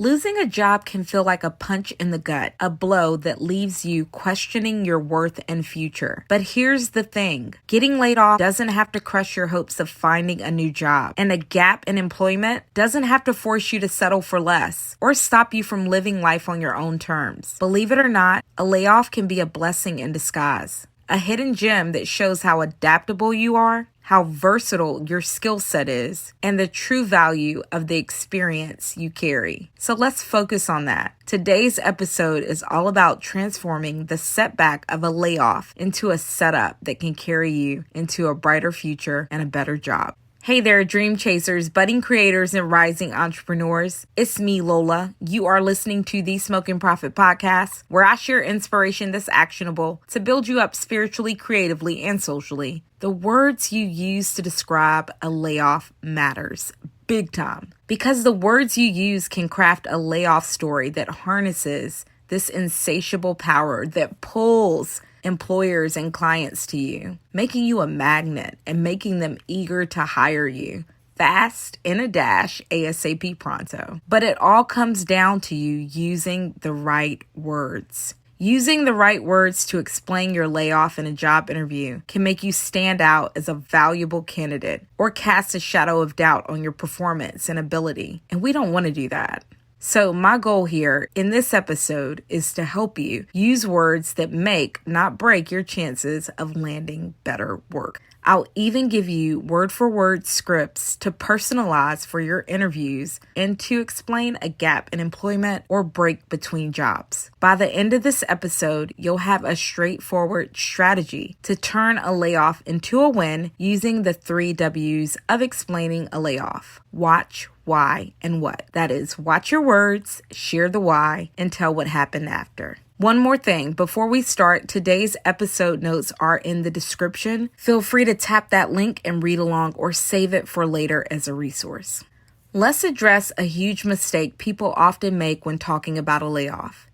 Losing a job can feel like a punch in the gut, a blow that leaves you questioning your worth and future. But here's the thing. Getting laid off doesn't have to crush your hopes of finding a new job. And a gap in employment doesn't have to force you to settle for less or stop you from living life on your own terms. Believe it or not, a layoff can be a blessing in disguise. A hidden gem that shows how adaptable you are, how versatile your skill set is, and the true value of the experience you carry. So let's focus on that. Today's episode is all about transforming the setback of a layoff into a setup that can carry you into a brighter future and a better job. Hey there, dream chasers, budding creators, and rising entrepreneurs. It's me, Lola. You are listening to the Smoking Profit Podcast, where I share inspiration that's actionable to build you up spiritually, creatively, and socially. The words you use to describe a layoff matters big time, because the words you use can craft a layoff story that harnesses this insatiable power that pulls employers and clients to you, making you a magnet and making them eager to hire you fast in a dash, ASAP pronto. But it all comes down to you using the right words. Using the right words to explain your layoff in a job interview can make you stand out as a valuable candidate or cast a shadow of doubt on your performance and ability. And we don't want to do that. So my goal here in this episode is to help you use words that make, not break, your chances of landing better work. I'll even give you word-for-word scripts to personalize for your interviews and to explain a gap in employment or break between jobs. By the end of this episode, you'll have a straightforward strategy to turn a layoff into a win using the 3 W's of explaining a layoff. Watch, why, and what. That is, watch your words, share the why, and tell what happened after. One more thing, before we start, today's episode notes are in the description. Feel free to tap that link and read along or save it for later as a resource. Let's address a huge mistake people often make when talking about a layoff.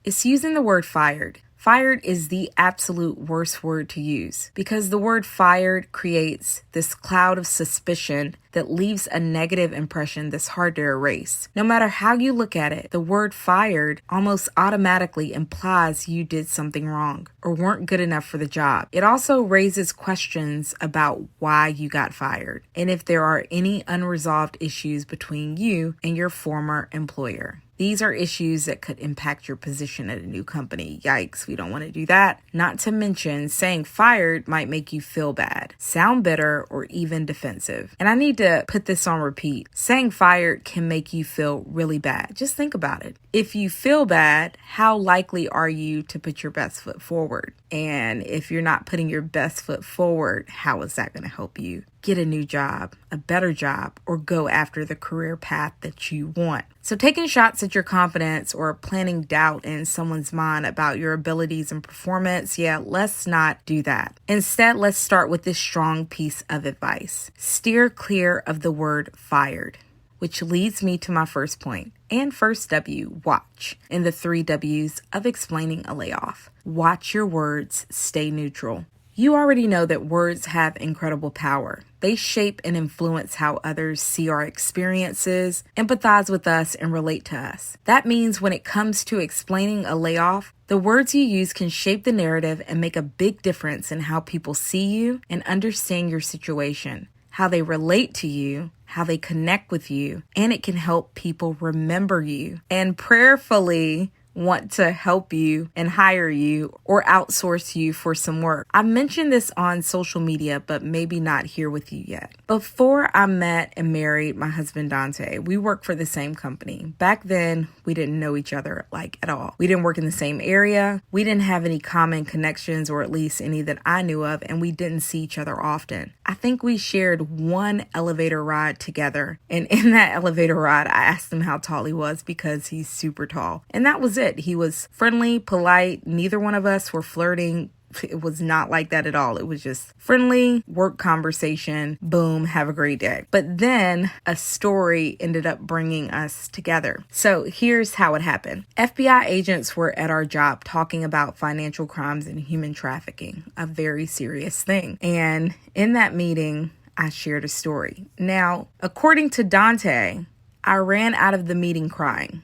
It's using the word fired. Fired is the absolute worst word to use because the word fired creates this cloud of suspicion that leaves a negative impression that's hard to erase. No matter how you look at it, the word fired almost automatically implies you did something wrong or weren't good enough for the job. It also raises questions about why you got fired and if there are any unresolved issues between you and your former employer. These are issues that could impact your position at a new company. Yikes, we don't want to do that. Not to mention, saying fired might make you feel bad, sound bitter, or even defensive. And I need to put this on repeat. Saying fired can make you feel really bad. Just think about it. If you feel bad, how likely are you to put your best foot forward? And if you're not putting your best foot forward, how is that going to help you get a new job, a better job, or go after the career path that you want? So taking shots at your confidence or planting doubt in someone's mind about your abilities and performance, let's not do that. Instead, let's start with this strong piece of advice. Steer clear of the word fired, which leads me to my first point. And first W, watch, in the 3 W's of explaining a layoff. Watch your words, stay neutral. You already know that words have incredible power. They shape and influence how others see our experiences, empathize with us, and relate to us. That means when it comes to explaining a layoff, the words you use can shape the narrative and make a big difference in how people see you and understand your situation, how they relate to you, how they connect with you, and it can help people remember you and prayerfully want to help you and hire you or outsource you for some work. I mentioned this on social media, but maybe not here with you yet. Before I met and married my husband, Dante, we worked for the same company. Back then, we didn't know each other at all. We didn't work in the same area. We didn't have any common connections, or at least any that I knew of, and we didn't see each other often. I think we shared one elevator ride together, and in that elevator ride, I asked him how tall he was because he's super tall, and that was it. He was friendly, polite. Neither one of us were flirting. It was not like that at all. It was just friendly work conversation. Boom, have a great day. But then a story ended up bringing us together. So here's how it happened. FBI agents were at our job talking about financial crimes and human trafficking, a very serious thing. And in that meeting, I shared a story. Now, according to Dante, I ran out of the meeting crying.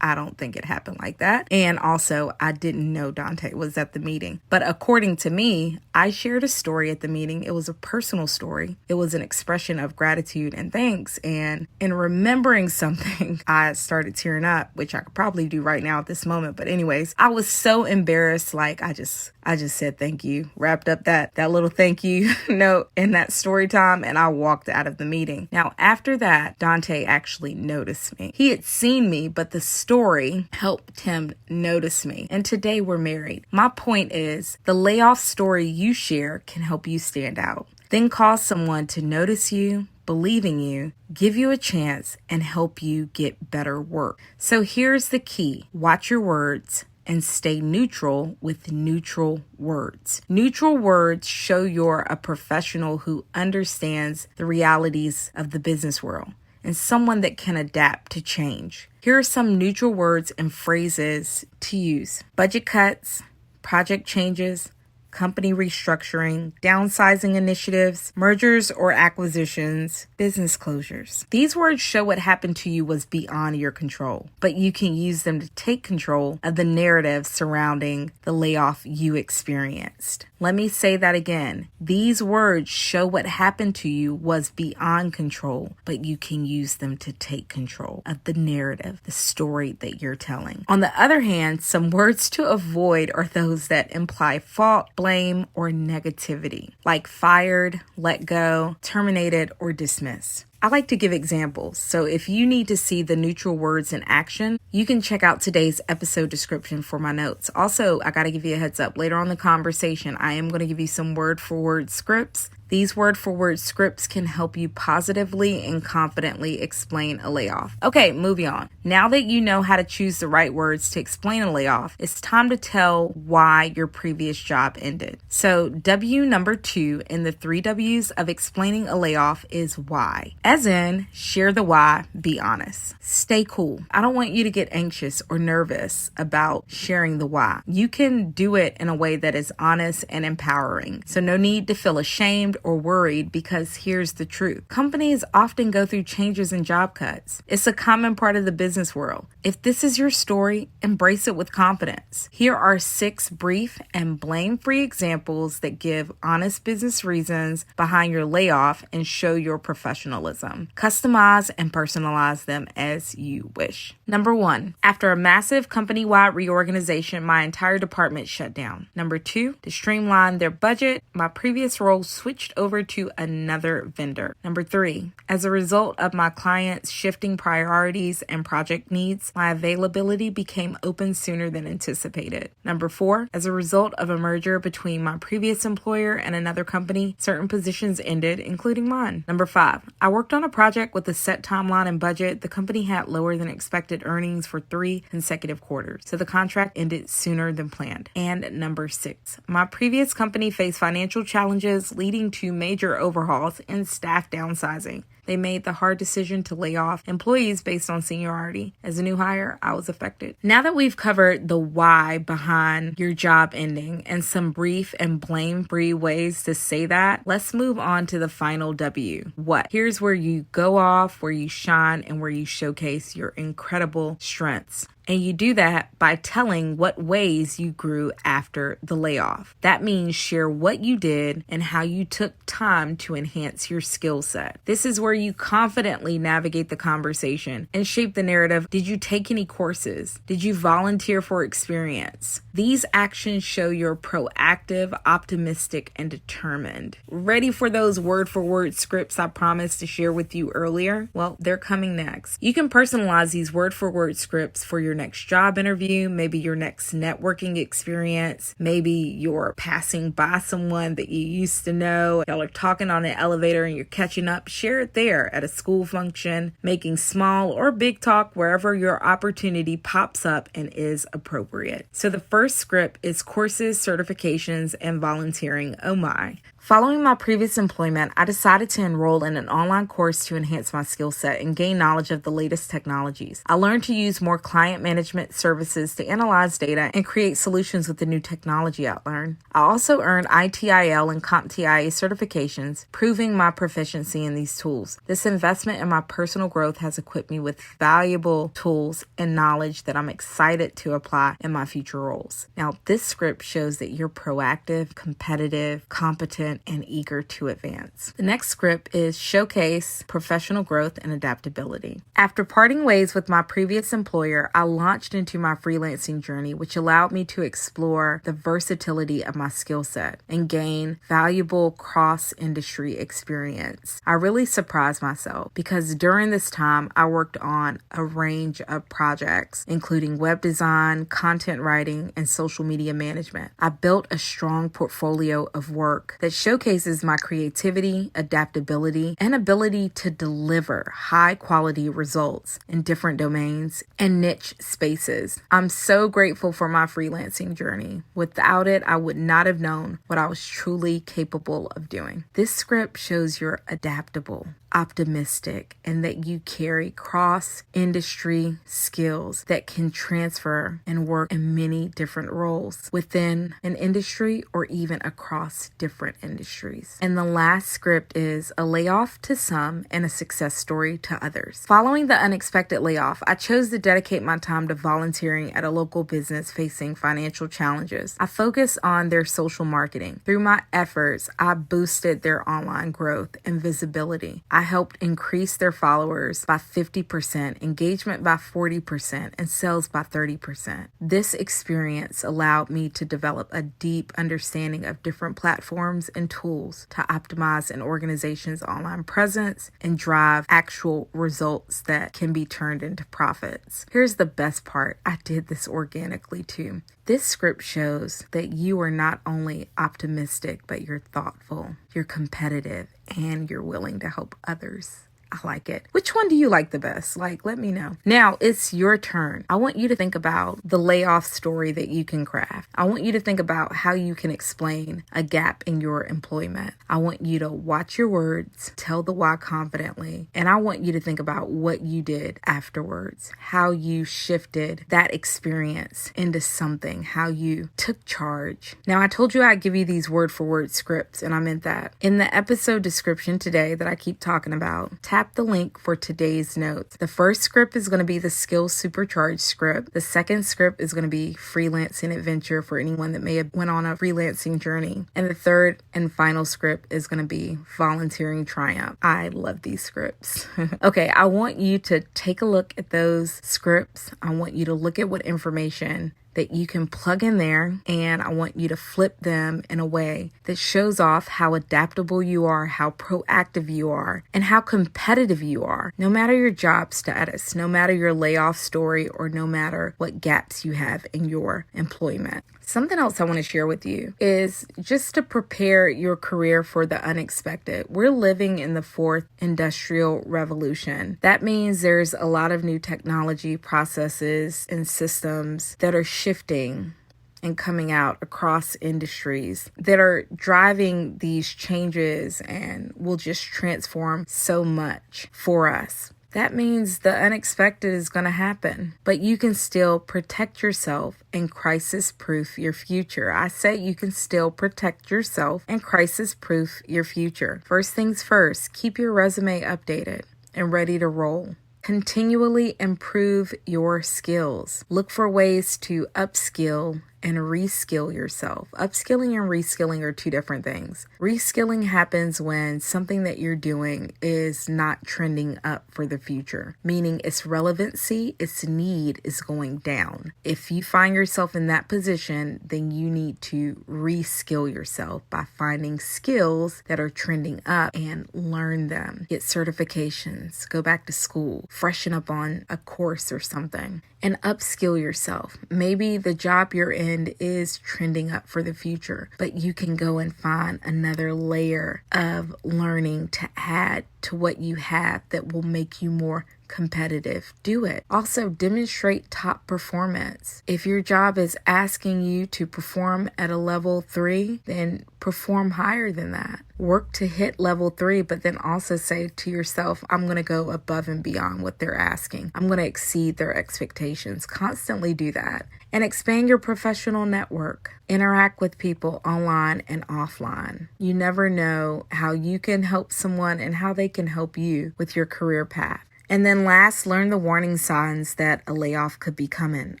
I don't think it happened like that. And also, I didn't know Dante was at the meeting. But according to me, I shared a story at the meeting. It was a personal story. It was an expression of gratitude and thanks. And in remembering something, I started tearing up, which I could probably do right now at this moment. But anyways, I was so embarrassed. Like I just said thank you, wrapped up that little thank you note in that story time, and I walked out of the meeting. Now, after that, Dante actually noticed me. He had seen me, but the story helped him notice me. And today we're married. My point is, the layoff story you share can help you stand out. Then cause someone to notice you, believe in you, give you a chance, and help you get better work. So here's the key. Watch your words and stay neutral with neutral words. Neutral words show you're a professional who understands the realities of the business world and someone that can adapt to change. Here are some neutral words and phrases to use. Budget cuts, project changes, company restructuring, downsizing initiatives, mergers or acquisitions, business closures. These words show what happened to you was beyond your control, but you can use them to take control of the narrative surrounding the layoff you experienced. Let me say that again. These words show what happened to you was beyond control, but you can use them to take control of the narrative, the story that you're telling. On the other hand, some words to avoid are those that imply fault, blame, or negativity, like fired, let go, terminated, or dismissed. I like to give examples, so if you need to see the neutral words in action, you can check out today's episode description for my notes. Also, I gotta give you a heads up. Later on in the conversation, I am gonna give you some word-for-word scripts. These word-for-word scripts can help you positively and confidently explain a layoff. Okay, moving on. Now that you know how to choose the right words to explain a layoff, it's time to tell why your previous job ended. So W number 2 in the 3 W's of explaining a layoff is why. As in, share the why, be honest. Stay cool. I don't want you to get anxious or nervous about sharing the why. You can do it in a way that is honest and empowering. So no need to feel ashamed or worried, because here's the truth. Companies often go through changes and job cuts. It's a common part of the business world. If this is your story, embrace it with confidence. Here are 6 brief and blame-free examples that give honest business reasons behind your layoff and show your professionalism. Customize and personalize them as you wish. Number 1, after a massive company-wide reorganization, my entire department shut down. Number 2, to streamline their budget, my previous role switched over to another vendor. Number 3, as a result of my clients' shifting priorities and project needs, my availability became open sooner than anticipated. Number 4, as a result of a merger between my previous employer and another company, certain positions ended, including mine. Number 5, I worked on a project with a set timeline and budget. The company had lower than expected earnings for 3 consecutive quarters, so the contract ended sooner than planned. And number 6, my previous company faced financial challenges leading to major overhauls and staff downsizing. They made the hard decision to lay off employees based on seniority. As a new hire, I was affected. Now that we've covered the why behind your job ending and some brief and blame-free ways to say that, let's move on to the final W. What? Here's where you go off, where you shine, and where you showcase your incredible strengths. And you do that by telling what ways you grew after the layoff. That means share what you did and how you took time to enhance your skill set. This is where you confidently navigate the conversation and shape the narrative. Did you take any courses? Did you volunteer for experience? These actions show you're proactive, optimistic, and determined. Ready for those word-for-word scripts I promised to share with you earlier? Well, they're coming next. You can personalize these word-for-word scripts for your next job interview, maybe your next networking experience, maybe you're passing by someone that you used to know, y'all are talking on an elevator and you're catching up. Share it there, at a school function, making small or big talk wherever your opportunity pops up and is appropriate. So the first script is courses, certifications, and volunteering. Oh my. Following my previous employment, I decided to enroll in an online course to enhance my skill set and gain knowledge of the latest technologies. I learned to use more client management services to analyze data and create solutions with the new technology I learned. I also earned ITIL and CompTIA certifications, proving my proficiency in these tools. This investment in my personal growth has equipped me with valuable tools and knowledge that I'm excited to apply in my future roles. Now, this script shows that you're proactive, competitive, competent, and eager to advance. The next script is showcase professional growth and adaptability. After parting ways with my previous employer, I launched into my freelancing journey, which allowed me to explore the versatility of my skill set and gain valuable cross-industry experience. I really surprised myself because during this time, I worked on a range of projects, including web design, content writing, and social media management. I built a strong portfolio of work that showcases my creativity, adaptability, and ability to deliver high-quality results in different domains and niche spaces. I'm so grateful for my freelancing journey. Without it, I would not have known what I was truly capable of doing. This script shows you're adaptable, optimistic, and that you carry cross-industry skills that can transfer and work in many different roles within an industry or even across different industries. And the last script is a layoff to some and a success story to others. Following the unexpected layoff, I chose to dedicate my time to volunteering at a local business facing financial challenges. I focused on their social marketing. Through my efforts, I boosted their online growth and visibility. I helped increase their followers by 50%, engagement by 40%, and sales by 30%. This experience allowed me to develop a deep understanding of different platforms and tools to optimize an organization's online presence and drive actual results that can be turned into profits. Here's the best part. I did this organically too. This script shows that you are not only optimistic, but you're thoughtful, you're competitive, and you're willing to help others. I like it. Which one do you like the best? Let me know. Now it's your turn. I want you to think about the layoff story that you can craft. I want you to think about how you can explain a gap in your employment. I want you to watch your words, tell the why confidently, and I want you to think about what you did afterwards, how you shifted that experience into something, how you took charge. Now, I told you I'd give you these word for word scripts, and I meant that. In the episode description today that I keep talking about, tap the link for today's notes. The first script is going to be the Skills Supercharged script. The second script is going to be Freelancing Adventure for anyone that may have went on a freelancing journey. And the third and final script is going to be Volunteering Triumph. I love these scripts. Okay, I want you to take a look at those scripts. I want you to look at what information that you can plug in there, and I want you to flip them in a way that shows off how adaptable you are, how proactive you are, and how competitive you are, no matter your job status, no matter your layoff story, or no matter what gaps you have in your employment. Something else I want to share with you is just to prepare your career for the unexpected. We're living in the fourth industrial revolution. That means there's a lot of new technology, processes, and systems that are shifting and coming out across industries that are driving these changes and will just transform so much for us. That means the unexpected is going to happen, but you can still protect yourself and crisis-proof your future. I say you can still protect yourself and crisis-proof your future. First things first, keep your resume updated and ready to roll. Continually improve your skills. Look for ways to upskill and reskill yourself. Upskilling and reskilling are two different things. Reskilling happens when something that you're doing is not trending up for the future, meaning its relevancy, its need is going down. If you find yourself in that position, then you need to reskill yourself by finding skills that are trending up and learn them. Get certifications, go back to school, freshen up on a course or something, and upskill yourself. Maybe the job you're in is trending up for the future, but you can go and find another layer of learning to add to what you have that will make you more competitive. Do it. Also, demonstrate top performance. If your job is asking you to perform at a level 3, then perform higher than that. Work to hit level 3, but then also say to yourself, I'm going to go above and beyond what they're asking. I'm going to exceed their expectations. Constantly do that. And expand your professional network. Interact with people online and offline. You never know how you can help someone and how they can help you with your career path. And then last, learn the warning signs that a layoff could be coming.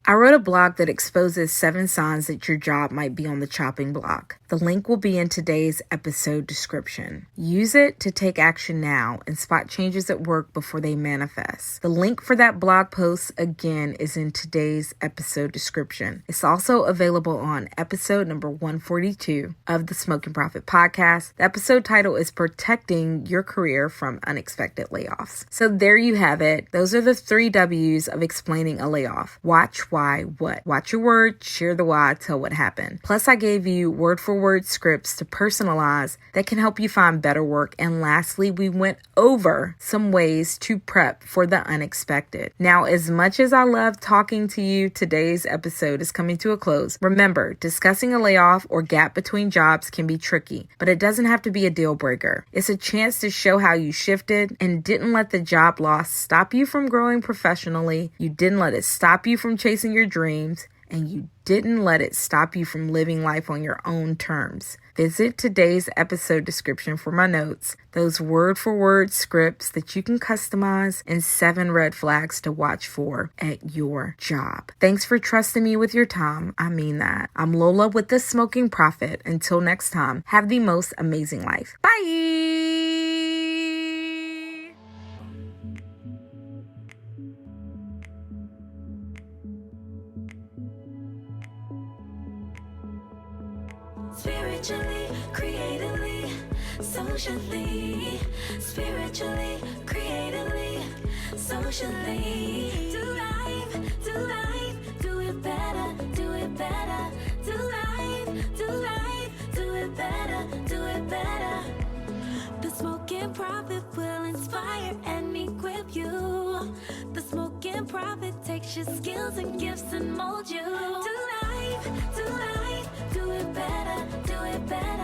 I wrote a blog that exposes 7 signs that your job might be on the chopping block. The link will be in today's episode description. Use it to take action now and spot changes at work before they manifest. The link for that blog post, again, is in today's episode description. It's also available on episode number 142 of the Smoking Profit podcast. The episode title is Protecting Your Career from Unexpected Layoffs. So there you have it. Those are the 3 W's of explaining a layoff. Watch, why, what. Watch your words, share the why, tell what happened. Plus, I gave you word-for-word scripts to personalize that can help you find better work. And lastly, we went over some ways to prep for the unexpected. Now, as much as I love talking to you, today's episode is coming to a close. Remember, discussing a layoff or gap between jobs can be tricky, but it doesn't have to be a deal breaker. It's a chance to show how you shifted and didn't let the job loss stop you from growing professionally. You didn't let it stop you from chasing your dreams, and you didn't let it stop you from living life on your own terms. Visit today's episode description for my notes, those word-for-word scripts that you can customize, and 7 red flags to watch for at your job. Thanks for trusting me with your time. I mean that. I'm Lola with the Smoking Profit. Until next time, have the most amazing life. Bye! Spiritually, creatively, socially. Spiritually, creatively, socially. Do life, do it better, do it better. Do life, do it better, do it better. The Smoking Profit will inspire and equip you. The Smoking Profit takes your skills and gifts and mold you. Do life, do it better, do it better.